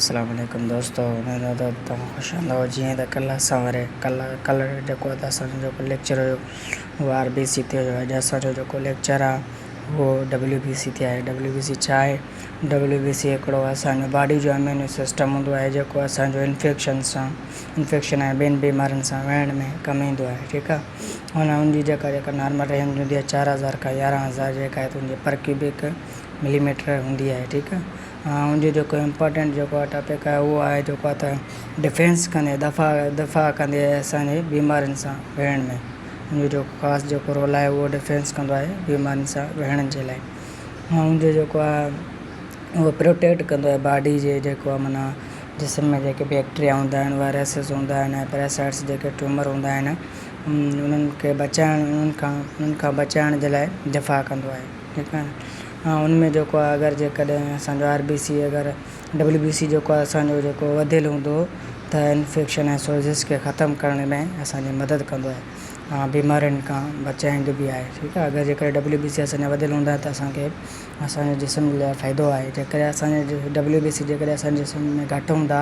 अस्सलाम वालेकुम दोस्तों, मैं दोस्तों खुश आंदो जीअं त कल्ह सवेरे कल्ह जेको त असांजो जेको लेक्चर हुयो उहो RBC ते हुयो। अॼु असांजो जेको लेक्चर आहे उहो WBC ते आहे। WBC छा आहे? WBC हिकिड़ो असांजो बॉडी जो इम्यून सिस्टम हूंदो आहे जेको असांजो इन्फेक्शन ऐं ॿियनि बीमारियुनि सां विढ़ण में कमु ईंदो आहे। ठीकु आहे। हुनजी जेका नॉर्मल रेंज हूंदी आहे 4000 खां 11000 जेका आहे तुंहिंजी पर क्यूबिक मिलीमीटर हूंदी आहे। ठीकु आहे। हुनजो जेको इम्पोर्टेंट जेको आहे टॉपिक आहे उहो आहे जेको आहे त डिफेंस कंदे दफ़ा कंदे असांजे बीमारियुनि सां विढ़ण में। हुनजो जेको ख़ासि जेको रोल आहे उहो डिफेंस कंदो आहे बीमारियुनि सां विढ़ण जे लाइ। हुनजो जेको आहे उहो प्रोटेक्ट कंदो आहे बॉडी जे जेको आहे माना जिस्म में जेके बैक्टीरिया हूंदा आहिनि, वायरसिस हूंदा आहिनि ऐं पैरासाइट्स जेके ट्यूमर हूंदा आहिनि उन्हनि खां बचाइण जे लाइ दफ़ा कंदो आहे। ठीकु आहे। उनमें जेको आहे अगरि जेकॾहिं असांजो RBC अगरि WBC जेको आहे असांजो जेको वधियलु हूंदो त इन्फेक्शन ऐं सोजिस खे ख़तमु करण में असांजी मदद कंदो आहे, बीमारियुनि खां बचाईंदो बि आहे। ठीकु आहे। अगरि जेकॾहिं WBC असांजा वधियलु हूंदा त असांजे जिस्म लाइ फ़ाइदो आहे। जेकॾहिं असांजे WBC जेकॾहिं असांजे जिस्म में घटि हूंदा,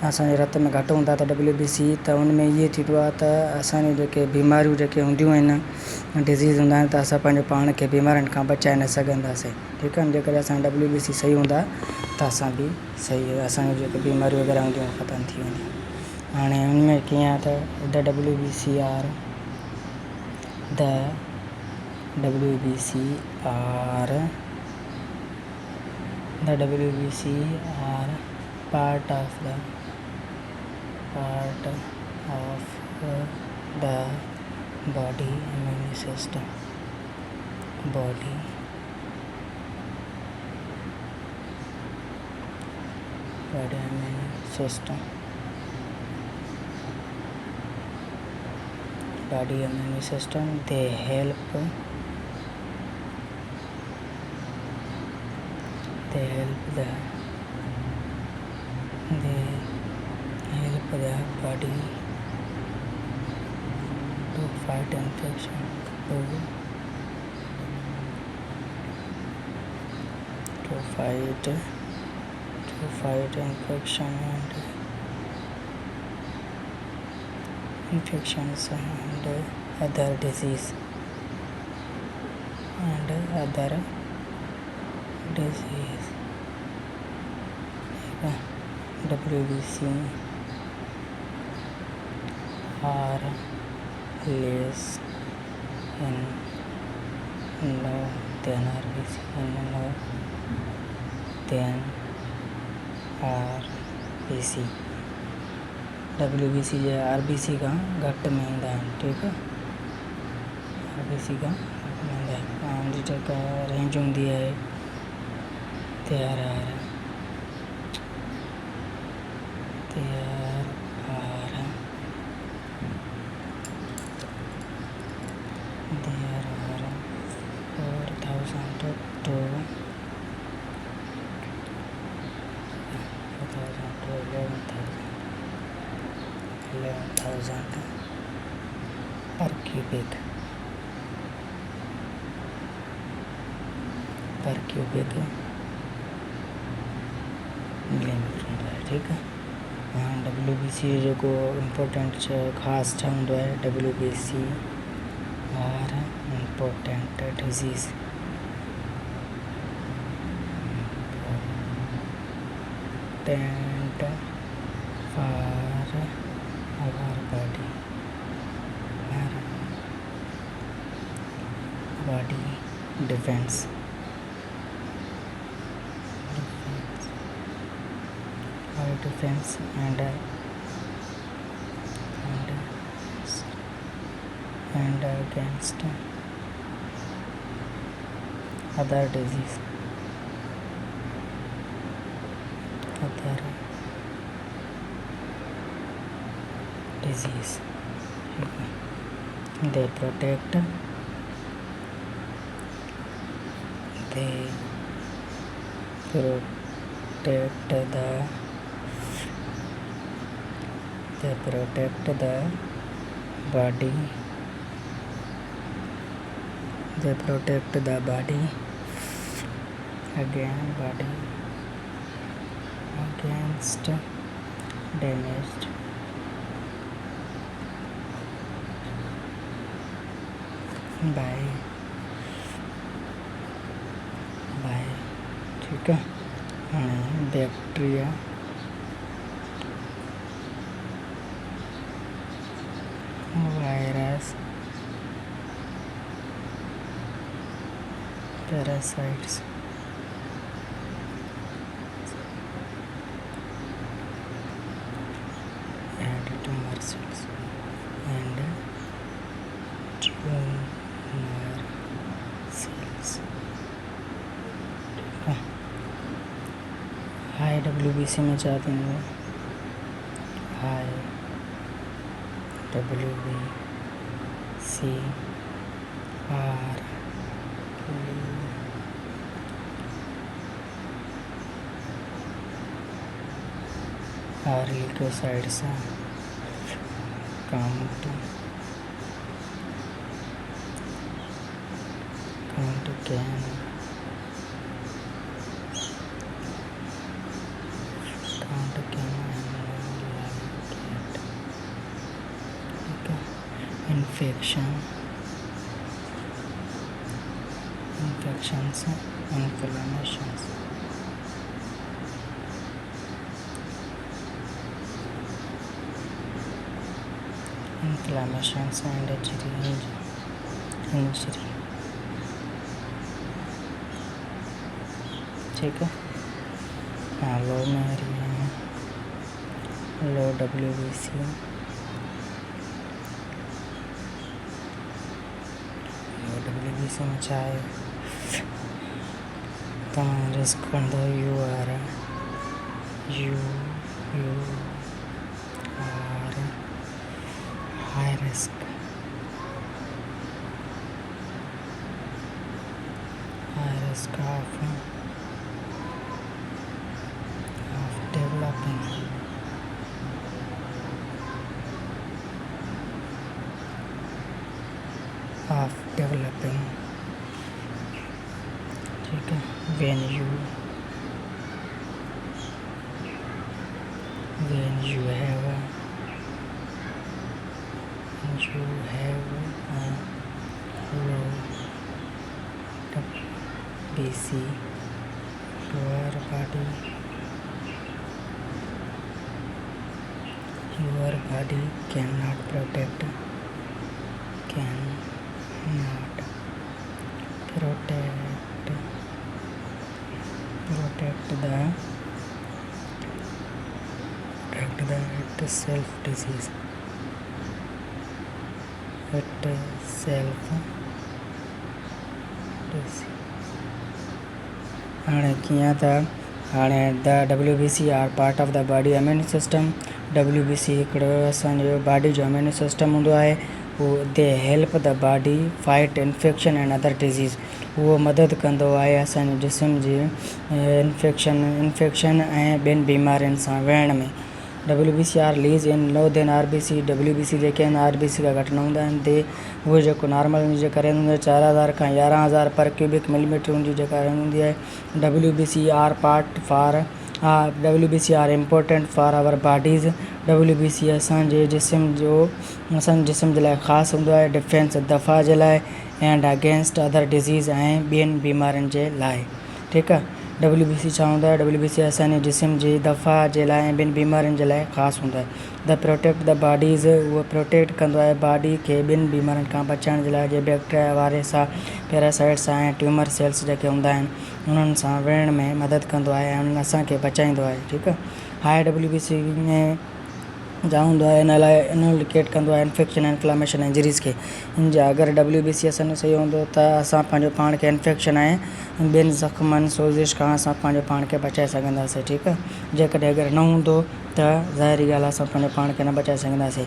असांजे रत में घटि हूंदा त WBC त उनमें इहे थींदो आहे त असांजी जेके बीमारियूं जेके हूंदियूं आहिनि, डिज़ीज़ हूंदा आहिनि त असां पंहिंजे पाण खे बीमारियुनि खां बचाए न सघंदासीं। ठीकु आहे। जेकॾहिं असांजो WBC सही हूंदा त असां बि सही, असांजो जेके बीमारियूं वग़ैरह हूंदियूं ख़तमु थी वेंदियूं। हाणे हुनमें कीअं आहे त the WBC are part of the body immune system. Body immune system, body immune system, they help the body to fight infection, to fight infections and other disease WBC are less in low than RBC WBC या RBC का घट में ईंदा आहिनि। ठीकु आहे। RBC का घट में ईंदा आहिनि। उनजी जेका रेंज हूंदी आहे 13 11,000 per cubic मिलीमीटर हूंदो आहे। ठीकु आहे। WBC जेको इम्पोर्टेंट ख़ासि छा हूंदो आहे? WBC are important disease for our body defense and against other disease. They protect the body. They protect the body against next damaged by ठीक है bacteria virus parasites and tumor cells and tumor cells high WBC में चाहते हैं high WBC are leukocytes count can infections inflammations and injury ठीक है लो में लो WBC में चाहे तमाम रिस्क कंदो you are high risk of developing ठीक है when you have a low WBC your body cannot protect the itself disease हाणे कीअं त हाणे the WBC are part of the body immune system WBC हिकिड़ो असांजो बॉडी जो इम्यून सिस्टम हूंदो आहे उहो they help the body fight infection and other disease उहो मदद कंदो आहे असांजे जिस्म जी इन्फेक्शन ऐं ॿियनि बीमारियुनि सां विहण में WBC आर लीज इन लो देन RBC WBC जेके आहिनि RBC खां घटि न हूंदा आहिनि ते उहो जेको नॉर्मल जे करे 4000 खां 11000 पर क्यूबिक मिलीमीटर जी जेका हूंदी आहे WBC are important for our bodies WBC असांजे जिस्म जे लाइ ख़ासि हूंदो आहे डिफेंस दफ़ा जे लाइ एंड अगेंस्ट अदर डिज़ीज़ ऐं ॿियनि बीमारियुनि जे लाइ ठीकु आहे WBC छा हूंदो आहे WBC असांजे जिस्म जी दफ़ा जे लाइ ऐं ॿियनि बीमारियुनि जे लाइ ख़ासि हूंदो आहे द प्रोटेक्ट द बॉडीज़ उहो प्रोटेक्ट कंदो आहे बॉडी खे ॿियनि बीमारियुनि खां बचाइण जे लाइ जीअं बैक्टीरिया वायरस पैरासाइट्स ऐं ट्यूमर सेल्स जेके हूंदा आहिनि उन्हनि सां विहण में मदद कंदो आहे ऐं उन्हनि असांखे बचाईंदो आहे ठीकु आहे हाई WBC में जा हूंदो आहे इन लाइ इनोलिकेट कंदो आहे इन्फेक्शन इन्फ्लामेशन इंजरीज़ खे इन जा अगरि WBC असांजो सही हूंदो त असां पंहिंजो पाण खे इन्फेक्शन ऐं ॿियनि ज़ख़्मनि सोज़िश खां असां पंहिंजो पाण खे बचाए सघंदासीं ठीकु आहे जेकॾहिं अगरि न हूंदो त ज़ाहिरी ॻाल्हि आहे असां पंहिंजो पाण खे न बचाए सघंदासीं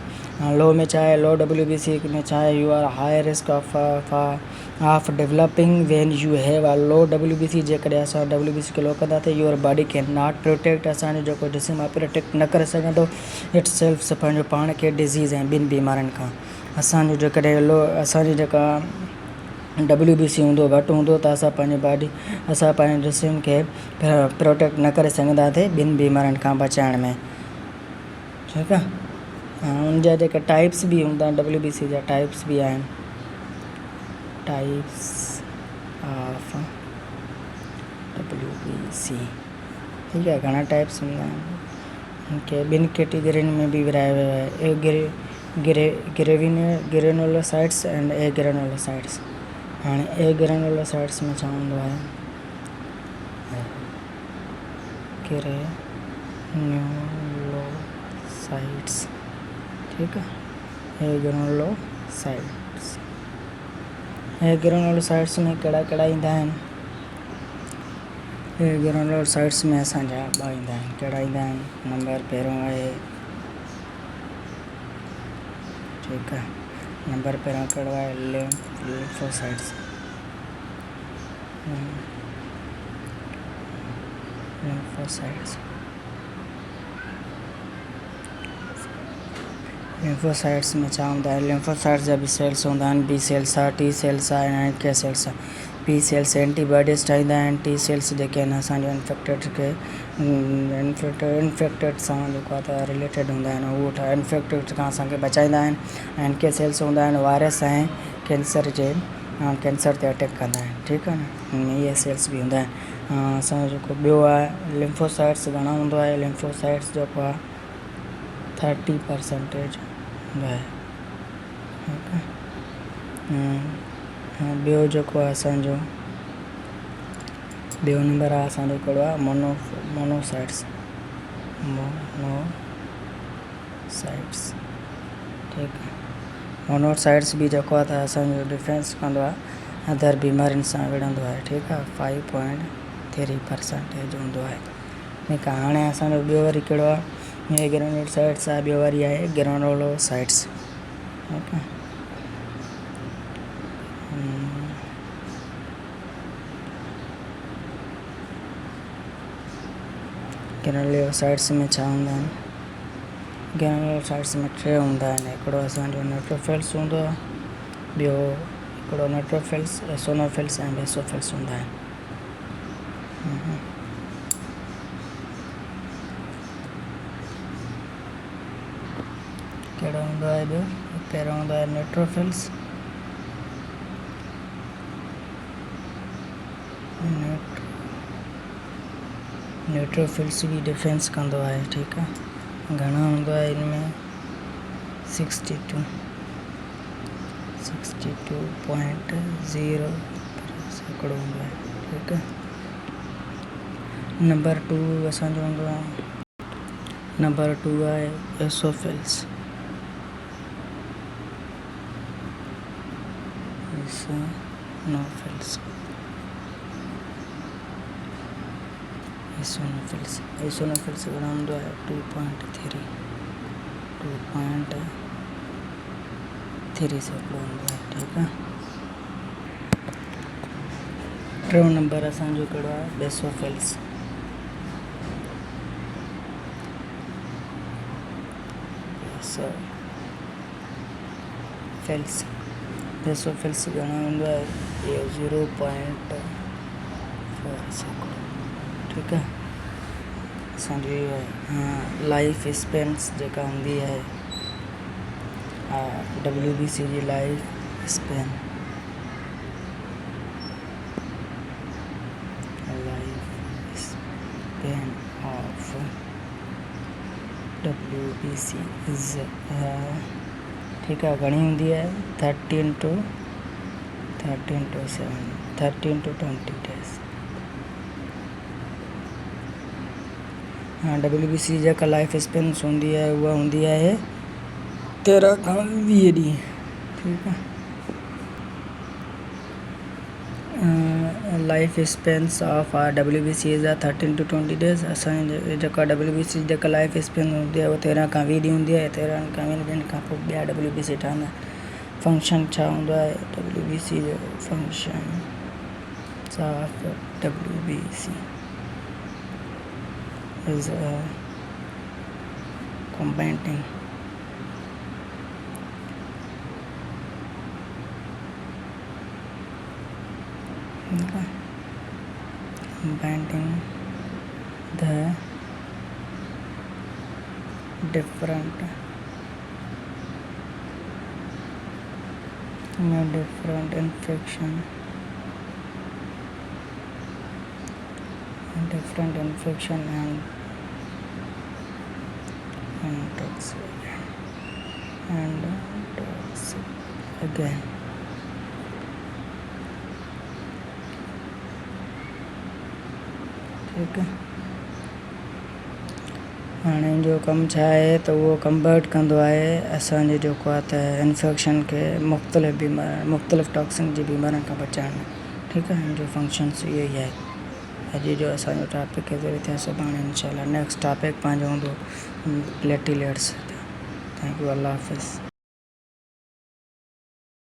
लो में छा आहे लो WBC में छा आहे you are high risk of developing when you have a low WBC जेकॾहिं असां WBC खे लो कंदासीं your body can not protect असांजो जेको जिस्म आहे प्रोटेक्ट न करे सघंदो इट्स सेल्फ पंहिंजो पाण खे डिज़ीज़ ऐं ॿियनि बीमारियुनि खां असांजो जेकॾहिं असांजी जेका WBC हूंदो घटि हूंदो त असां पंहिंजी बॉडी असां पंहिंजे जिस्म खे प्रोटेक्ट न करे सघंदासीं ॿिनि बीमारियुनि खां बचाइण में। ठीकु आहे। उनजा जेके टाइप्स बि हूंदा आहिनि WBC जा टाइप्स बि आहिनि। टाइप्स ऑफ WBC ठीकु आहे। घणा टाइप्स हूंदा आहिनि उनखे ॿिनि कैटेगरियुनि में बि विरायो वियो आहे, ग्रेनुलोसाइट्स एंड ए ग्रेनुलोसाइट्स। हाणे ए ग्रेनुलोसाइट्स में छा हूंदो आहे, ग्रेनुलोसाइट्स ठीकु आहे। ए ग्रेनुलोसाइट्स में कहिड़ा ईंदा आहिनि, ए ग्रेनुलोसाइट्स में असांजा ॿ ईंदा आहिनि। कहिड़ा ईंदा आहिनि, नंबर पहिरियों आहे, ठीकु आहे। नंबर पहिरियों कहिड़ो आहे, लिम्फोसाइट्स। लिम्फोसाइट्स में छा हूंदा आहे, लिम्फोसाइट्स जा बि सेल्स हूंदा आहिनि। बी सेल्स आहे, टी सेल्स आहे ऐं के सेल्स आहे। बी सेल्स एंटीबॉडीज़ ठाहींदा आहिनि। टी सेल्स जेके आहिनि असांजो इन्फेक्टेड सां जेको आहे त रिलेटेड हूंदा आहिनि, उहो इन्फेक्टेड खां असांखे बचाईंदा आहिनि। ऐं के सेल्स हूंदा आहिनि वायरस ऐं कैंसर ते अटैक कंदा आहिनि। ठीकु आहे न, इहे सेल्स बि हूंदा आहिनि। असांजो जेको ॿियो आहे लिम्फोसाइट्स घणो हूंदो आहे, लिम्फोसाइट्स जेको आहे 30% हूंदो आहे। ठीकु आहे। ॿियो जेको आहे असांजो ॿियो नंबर आहे असांजो कहिड़ो आहे, मोनोसाइट्स। ठीकु आहे। मोनोसाइट्स बि जेको आहे त असांजो डिफेंस कंदो आहे, अदर बीमारियुनि सां विढ़ंदो आहे। ठीकु आहे। 5.3% हूंदो आहे। ठीकु आहे। हाणे असांजो ॿियो वरी कहिड़ो आहे, हे ग्रेनुलोसाइट्स आहे। ॿियो वरी आहे ग्रेनुलोसाइट्स। ठीकु आहे। ग्रेनुलोसाइट्स में छा हूंदा आहिनि, ग्रेनुलोसाइट्स में 3 हूंदा आहिनि। हिकिड़ो असांजो न्यूट्रोफिल्स हूंदो आहे, ॿियो हिकिड़ो न्यूट्रोफिल्स, एसोनोफिल्स ऐं बेसोफिल्स हूंदा आहिनि। कहिड़ो हूंदो आहे ॿियो, पहिरियों हूंदो आहे न्यूट्रोफिल्स। न्यूट्रोफिल्स बि डिफेंस कंदो आहे। ठीकु आहे। घणा हूंदो आहे इनमें, 62.0 हिकिड़ो हूंदो आहे। ठीकु आहे। नंबर 2 असांजो हूंदो आहे, नंबर 2 आहे एसोफिल्स। एसोनोफिल्स घणो हूंदो आहे, 2.3 हिकिड़ो हूंदो आहे। ठीकु आहे। टियों नंबर असांजो कहिड़ो आहे, बेसोफिल्स। बेसोफिल्स घणो हूंदो आहे, 0.4। ठीकु आहे। असांजी लाइफ स्पेन्स जेका हूंदी आहे, WBC जी life span of WBC is, ठीकु आहे, घणी हूंदी आहे, 13 to 20 डेज़। WBC जी जेका लाइफ स्पेन्स हूंदी आहे उहा हूंदी आहे 13 खां 20 ॾींहं। ठीकु आहे। Life spans of WBC is 13 to 20 days. असांजी जेका WBC जी जेका लाइफ स्पेन हूंदी आहे उहा 13 खां 20 ॾींहं हूंदी आहे। 13 खां 20 ॾींहंनि खां पोइ ॿिया WBC ठहंदा आहिनि। फंक्शन छा हूंदो आहे WBC जो, function of WBC is combating binding the different infection and toxic again. ठीक है, हाणे जो कमु छा आहे त उहो कन्वर्ट कंदो आहे असांजे जेको आहे त इन्फेक्शन खे मुख़्तलिफ़ टॉक्सिन जी बीमारियुनि खां बचाइण में। ठीकु आहे, हिन जो फंक्शन्स इहो ई आहे। अॼु जो असांजो टॉपिक केतिरो थिया, सुभाणे इंशाल्लाह नेक्स्ट टॉपिक पंहिंजो हूंदो प्लेटलेट्स। थैंक यू, अल्लाह हाफ़िज़।